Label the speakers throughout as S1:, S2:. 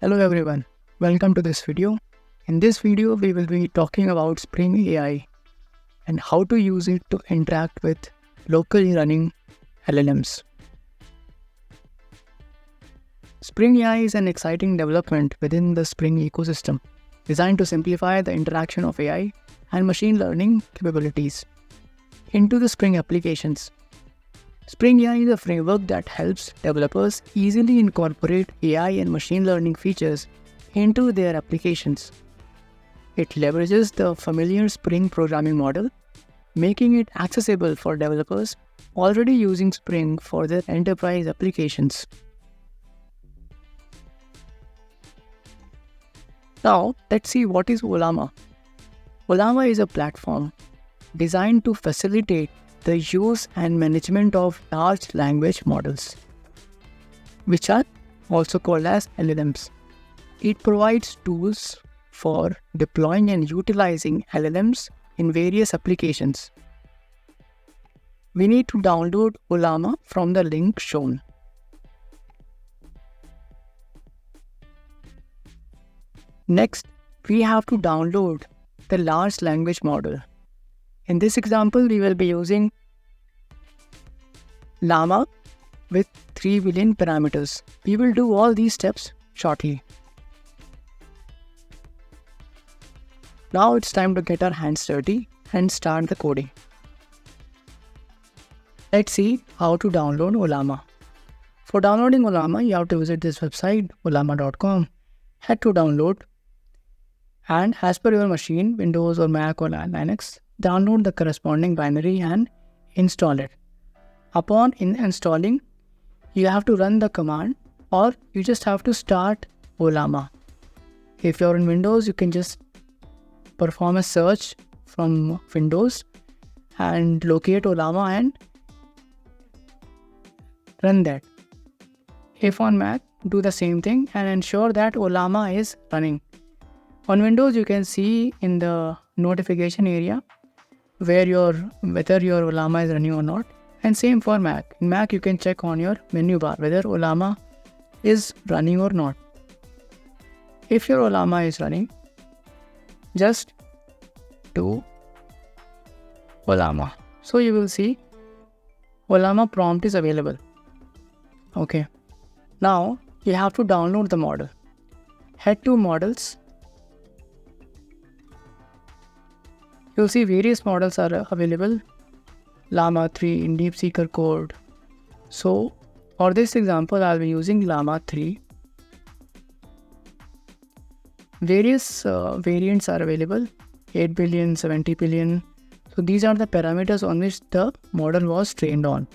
S1: Hello everyone, welcome to this video. In this video, we will be talking about Spring AI and how to use it to interact with locally running LLMs. Spring AI is an exciting development within the Spring ecosystem, designed to simplify the interaction of AI and machine learning capabilities into the Spring applications. Spring AI is a framework that helps developers easily incorporate AI and machine learning features into their applications. It leverages the familiar Spring programming model, making it accessible for developers already using Spring for their enterprise applications. Now, let's see what is Ollama. Ollama is a platform designed to facilitate the use and management of large language models, which are also called as LLMs. It provides tools for deploying and utilizing LLMs in various applications. We need to download Ollama from the link shown. Next, we have to download the large language model. In this example, we will be using Llama with 3 billion parameters. We will do all these steps shortly. Now it's time to get our hands dirty and start the coding. Let's see how to download Ollama. For downloading Ollama, you have to visit this website, ollama.com. Head to download, and as per your machine, Windows or Mac or Linux, download the corresponding binary and install it. Upon installing, you have to run the command, or you just have to start Ollama. If you're in Windows, you can just perform a search from Windows and locate Ollama and run that. If on Mac, do the same thing and ensure that Ollama is running. On Windows, you can see in the notification area whether your Ollama is running or not, and same for Mac. In Mac, you can check on your menu bar whether Ollama is running or not. If your Ollama is running, just do Ollama. So you will see Ollama prompt is available. Okay. Now you have to download the model. Head to models. You'll see various models are available. Llama 3 in DeepSeeker code. So for this example, I'll be using Llama 3. Various variants are available, 8 billion, 70 billion. So these are the parameters on which the model was trained on.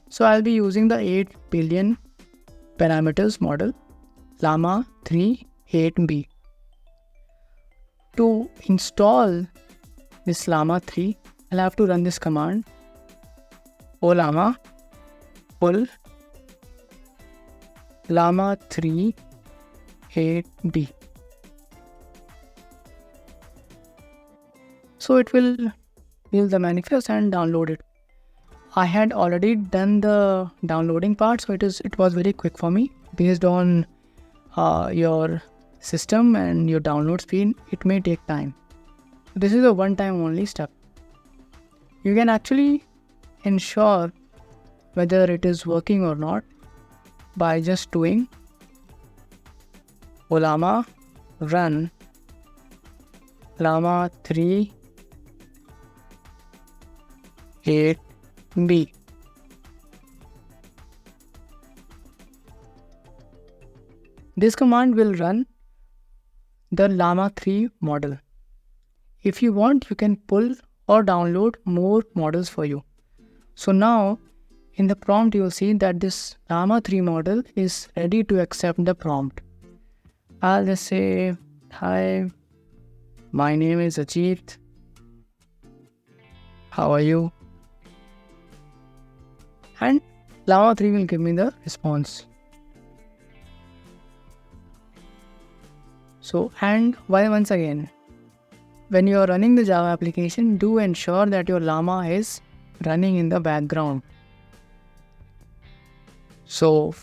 S1: So I'll be using the 8 billion parameters model, Llama 3 8B. To install this Llama 3, I'll have to run this command, Ollama pull Llama 3 8B. So it will build the manifest and download it. I had already done the downloading part, so it was very quick for me. Based on your system and your download speed, it may take time. This is a one-time only step. You can actually ensure whether it is working or not by just doing Ollama run Llama 3 8B. This command will run the Llama 3 model. If you want, you can pull or download more models for you. So now in the prompt, you will see that this Llama 3 model is ready to accept the prompt. I'll just say, hi, my name is Ajit. How are you? And Llama 3 will give me the response. So, and once again, when you are running the Java application, do ensure that your Llama is running in the background. So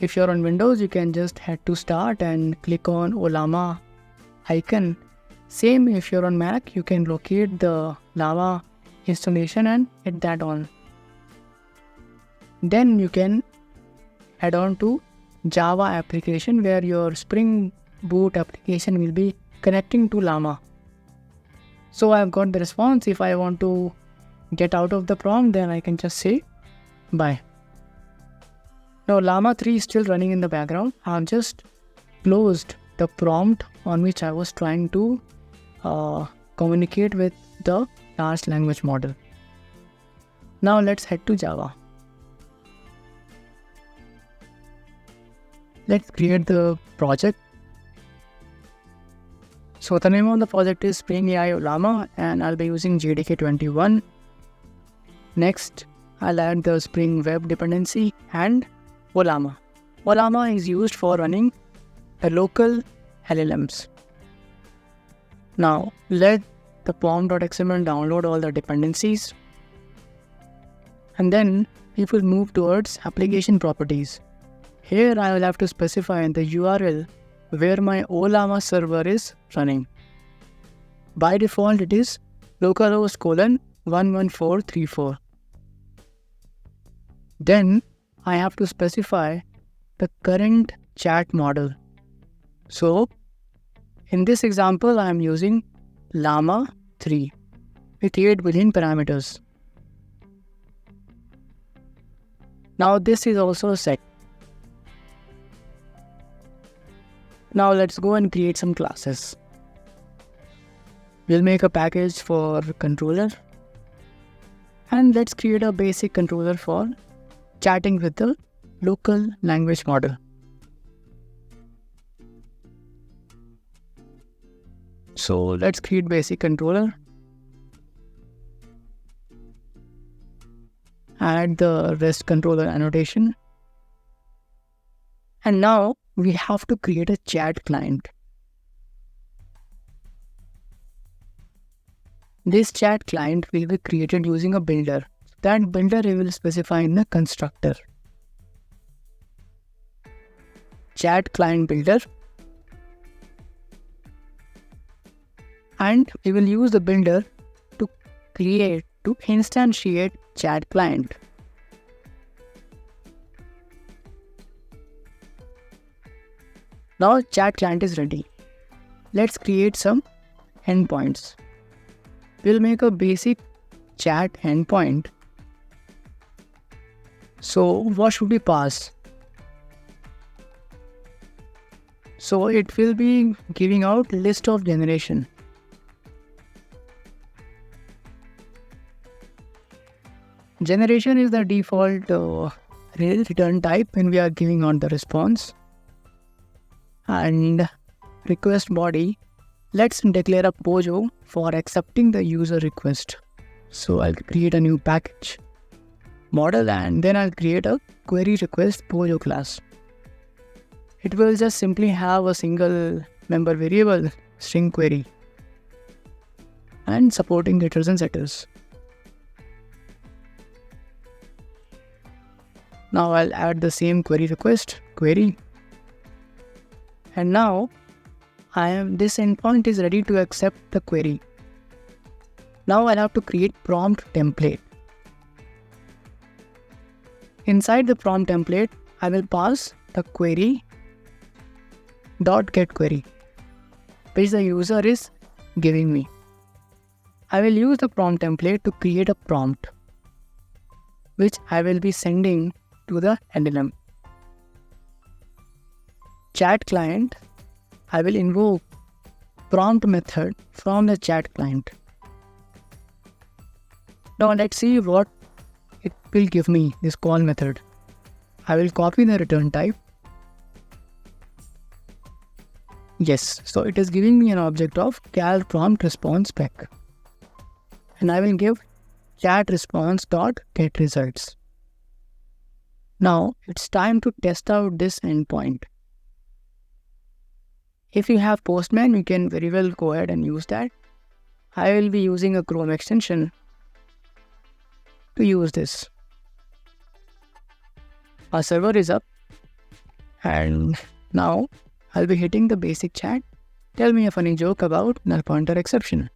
S1: If you're on Windows, you can just head to Start and click on Ollama icon. Same if you're on Mac, you can locate the Llama installation and hit that on. Then you can head on to Java application, where your Spring Boot application will be connecting to Llama. So I've got the response. If I want to get out of the prompt, then I can just say bye. Now Llama 3 is still running in the background. I've just closed the prompt on which I was trying to communicate with the large language model. Now let's head to Java. Let's create the project. So the name of the project is Spring AI Ollama, and I'll be using JDK 21. Next, I'll add the Spring Web dependency and Ollama. Ollama is used for running the local LLMs. Now, let the pom.xml download all the dependencies. And then we will move towards application properties. Here I will have to specify the URL where my Ollama server is running. By default, it is localhost :11434. Then I have to specify the current chat model. So in this example, I am using Llama 3 with 8 billion parameters. Now this is also set. Now let's go and create some classes. We'll make a package for controller, and let's create a basic controller for chatting with the local language model. So let's create basic controller. Add the REST controller annotation. And now we have to create a chat client. This chat client will be created using a builder. That builder we will specify in the constructor. Chat client builder. And we will use the builder to instantiate chat client. Now chat client is ready. Let's create some endpoints. We'll make a basic chat endpoint. So what should we pass? So it will be giving out list of generation. Generation is the default return type when we are giving out the response. And request body, let's declare a POJO for accepting the user request. So I'll create a new package model, and then I'll create a query request POJO class. It will just simply have a single member variable, string query, and supporting getters and setters. Now I'll add the same query request, query. And now this endpoint is ready to accept the query. Now I'll have to create prompt template. Inside the prompt template, I will pass the query .getQuery, which the user is giving me. I will use the prompt template to create a prompt, which I will be sending to the LLM. Chat client, I will invoke prompt method from the chat client. Now let's see what it will give me, this call method. I will copy the return type. Yes, so it is giving me an object of cal prompt response spec. And I will give chat response.getResults. Now it's time to test out this endpoint. If you have Postman, you can very well go ahead and use that. I will be using a Chrome extension to use this. Our server is up. And now I'll be hitting the basic chat. Tell me a funny joke about null pointer exception.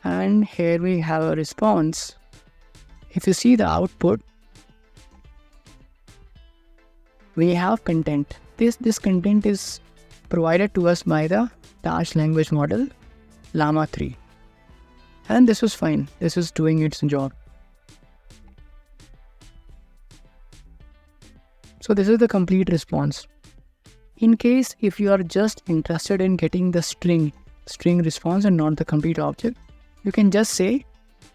S1: And here we have a response. If you see the output, we have content. This content is provided to us by the large language model Llama 3. And this was fine. This is doing its job. So this is the complete response. In case if you are just interested in getting the string response and not the complete object, you can just say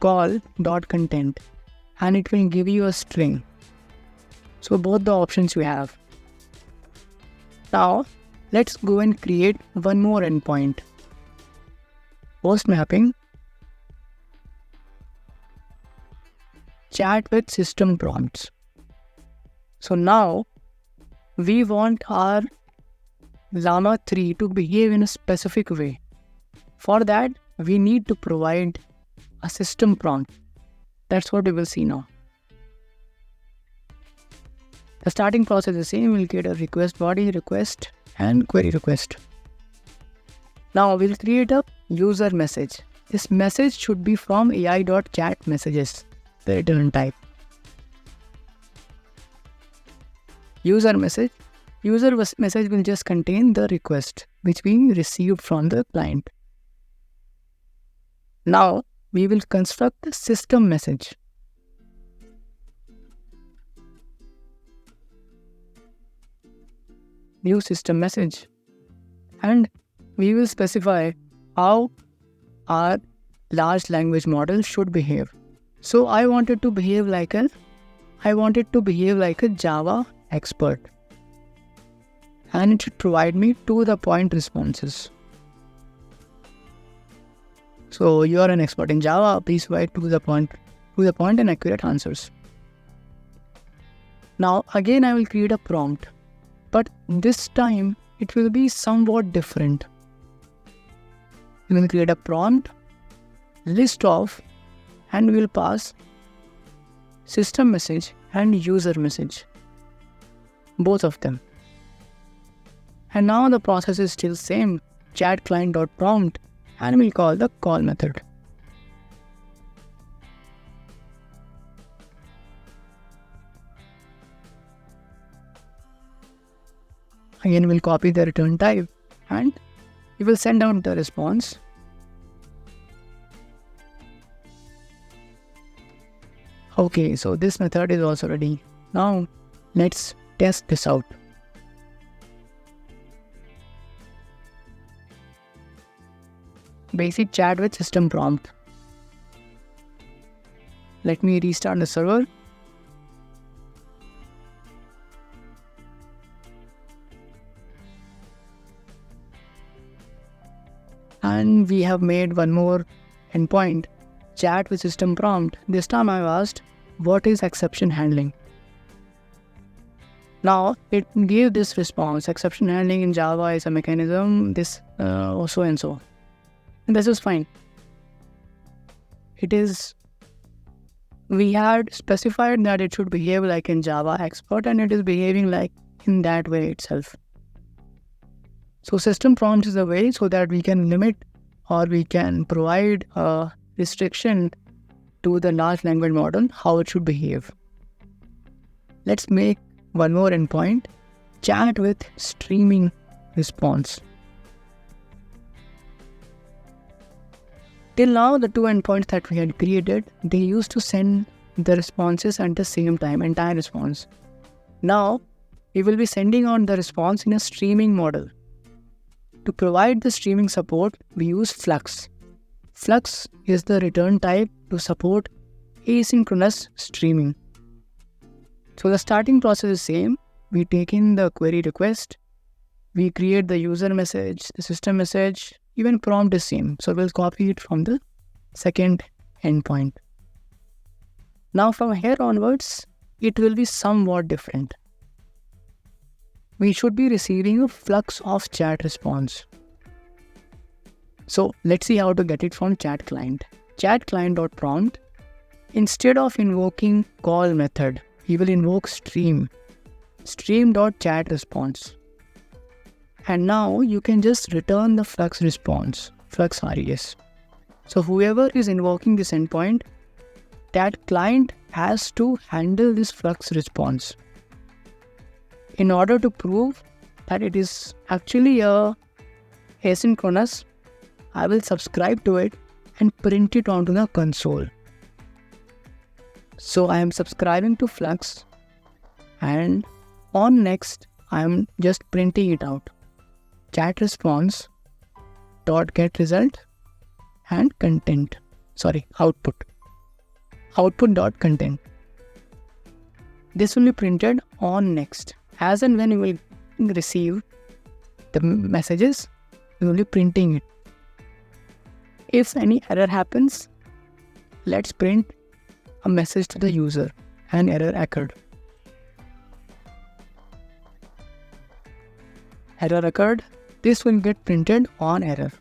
S1: call.content and it will give you a string. So both the options you have. Now let's go and create one more endpoint. Post mapping chat with system prompts. So now we want our Llama 3 to behave in a specific way. For that, we need to provide a system prompt. That's what we will see now. The starting process is the same. We'll create a request body, request, and query request. Now we'll create a user message. This message should be from AI.chat messages, the return type. User message. User message will just contain the request which we received from the client. Now we will construct the system message. New system message. And we will specify how our large language model should behave. So I want it to behave like a Java expert. And it should provide me to-the-point responses. So you are an expert in Java, please provide to the point and accurate answers. Now again I will create a prompt, but this time it will be somewhat different. We will create a prompt, list of, and we will pass system message and user message, both of them. And now the process is still same, chat client.prompt, and we'll call the call method. Again, we'll copy the return type and we will send out the response. Okay, so this method is also ready. Now let's test this out. Basic chat with system prompt. Let me restart the server. And we have made one more endpoint, chat with system prompt. This time I've asked, what is exception handling? Now it gave this response, exception handling in Java is a mechanism, this so and so. And this is fine. We had specified that it should behave like in Java expert and it is behaving like in that way itself. So system prompt is a way so that we can limit or we can provide a restriction to the large language model, how it should behave. Let's make one more endpoint, chat with streaming response. Till now, the two endpoints that we had created, they used to send the responses at the same time, entire response. Now, we will be sending out the response in a streaming model. To provide the streaming support, we use Flux. Flux is the return type to support asynchronous streaming. So the starting process is same. We take in the query request, we create the user message, the system message, even prompt is same. So we'll copy it from the second endpoint. Now from here onwards, it will be somewhat different. We should be receiving a flux of chat response. So let's see how to get it from chat client. Chat client.prompt, instead of invoking call method, we will invoke stream. stream.chat response. And now you can just return the Flux response, Flux RES. So whoever is invoking this endpoint, that client has to handle this Flux response. In order to prove that it is actually a asynchronous, I will subscribe to it and print it onto the console. So I am subscribing to Flux, and on next I am just printing it out. Chat response dot get result and content. Output dot content. This will be printed on next. As and when you will receive the messages, you will be printing it. If any error happens, let's print a message to the user. An error occurred. Error occurred. This will get printed on error.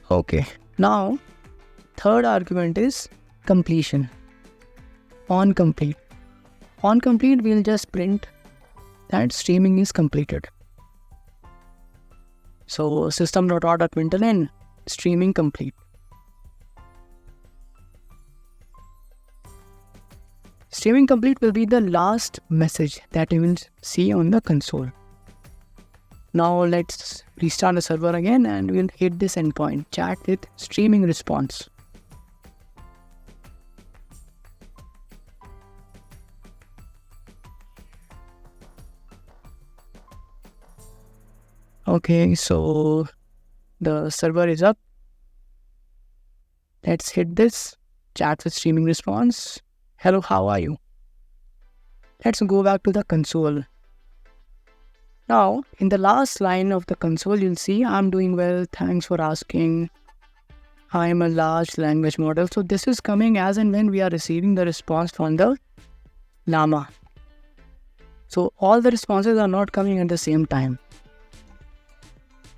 S1: Okay. Now, third argument is completion. On complete. On complete, we'll just print that streaming is completed. So system.out.println streaming complete. Streaming complete will be the last message that you will see on the console. Now let's restart the server again and we'll hit this endpoint, chat with streaming response. Okay, so the server is up. Let's hit this, chat with streaming response. Hello, how are you? Let's go back to the console. Now, in the last line of the console, you'll see, I'm doing well, thanks for asking. I'm a large language model. So this is coming as and when we are receiving the response from the Llama. So all the responses are not coming at the same time.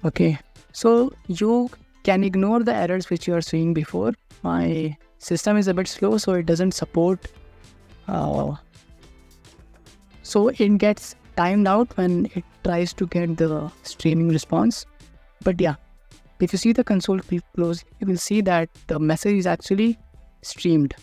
S1: Okay, so you can ignore the errors which you are seeing before. My system is a bit slow, so it doesn't support. So it gets timed out when it tries to get the streaming response. But yeah, if you see the console close, you will see that the message is actually streamed.